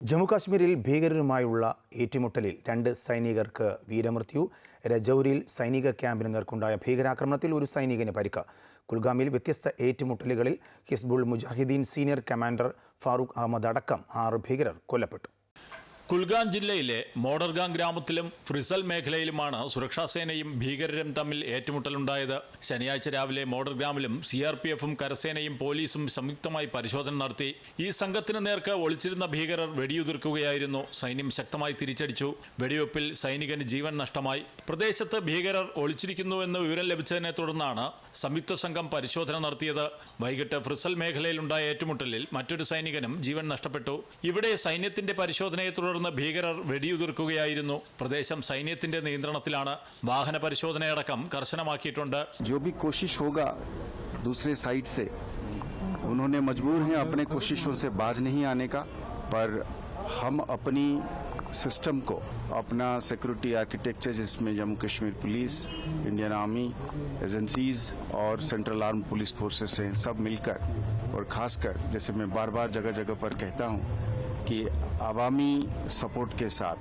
ജമ്മുകാശ്മീരിൽ ഭീകരരുമായുള്ള ഏറ്റുമുട്ടലിൽ 2 സൈനികർക്ക് വീരമൃത്യു. രജൌരിയിൽ സൈനിക ക്യാമ്പിന് നേർക്കുണ്ടായ ഭീകരാക്രമണത്തിൽ ഒരു സൈനികന് പരിക്ക്. കുൽഗാമിൽ വ്യത്യസ്ത ഏറ്റുമുട്ടലുകളിൽ ഹിസ്ബുൾ മുജാഹിദീൻ സീനിയർ കമാൻഡർ ഫാറൂഖ് അഹമ്മദ് അടക്കം 6 ഭീകരർ കൊല്ലപ്പെട്ടു. കുൽഗാം ജില്ലയിലെ മോഡർഗാം ഗ്രാമത്തിലും ഫ്രിസൽ മേഖലയിലുമാണ് സുരക്ഷാസേനയും ഭീകരരും തമ്മിൽ ഏറ്റുമുട്ടലുണ്ടായത്. ശനിയാഴ്ച രാവിലെ മോഡർഗാമിലും CRPFും കരസേനയും പോലീസും സംയുക്തമായി പരിശോധന നടത്തി. ഈ സംഘത്തിന് നേർക്ക് ഒളിച്ചിരുന്ന ഭീകരർ വെടിയുതിർക്കുകയായിരുന്നു. സൈന്യം ശക്തമായി തിരിച്ചടിച്ചു. വെടിവെപ്പിൽ സൈനികന് ജീവൻ നഷ്ടമായി. പ്രദേശത്ത് ഭീകരർ ഒളിച്ചിരിക്കുന്നുവെന്ന് വിവരം ലഭിച്ചതിനെ തുടർന്നാണ് സംയുക്ത സംഘം പരിശോധന നടത്തിയത്. വൈകിട്ട് ഫ്രിസൽ മേഖലയിലുണ്ടായ ഏറ്റുമുട്ടലിൽ മറ്റൊരു സൈനികനും ജീവൻ നഷ്ടപ്പെട്ടു. ഇവിടെ സൈന്യത്തിന്റെ പരിശോധനയെ തുടർന്ന് ഭീകരർ വെടിയുതിർക്കുകയായിരുന്നു. പ്രദേശം സൈന്യത്തിന്റെ നിയന്ത്രണത്തിലാണ്. വാഹന പരിശോധനയടക്കം കർശനമാക്കിയിട്ടുണ്ട്. जो भी कोशिश होगा दूसरे साइड से, उन्होंने मजबूर हैं अपने कोशिशों से बाज नहीं आने का, पर हम अपनी सिस्टम को, अपना सिक्योरिटी आर्किटेक्चर जिसमें Jammu Kashmir police, Indian army, agencies और सेंट्रल आर्म पुलिस फोर्सेस हैं, सब मिलकर और खासकर जैसे मैं बार बार जगह जगह पर कहता हूँ कि आवामी सपोर्ट के साथ,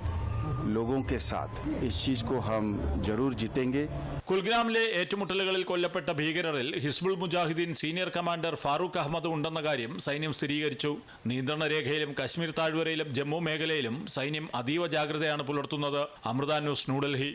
लोगों के साथ इस चीज को हम जरूर जीतेंगे. കുൽഗ്രാമിലെ ഏറ്റുമുട്ടലുകളിൽ കൊല്ലപ്പെട്ട ഭീകരരിൽ ഹിസ്ബുൾ മുജാഹിദീൻ സീനിയർ കമാൻഡർ ഫാറൂഖ് അഹമ്മദ് ഉണ്ടെന്ന കാര്യം സൈന്യം സ്ഥിരീകരിച്ചു. നിയന്ത്രണ രേഖയിലും കശ്മീർ താഴ്വരയിലും ജമ്മു മേഖലയിലും സൈന്യം അതീവ ജാഗ്രതയാണ് പുലർത്തുന്നത്. അമൃത ന്യൂസ്, ന്യൂഡൽഹി.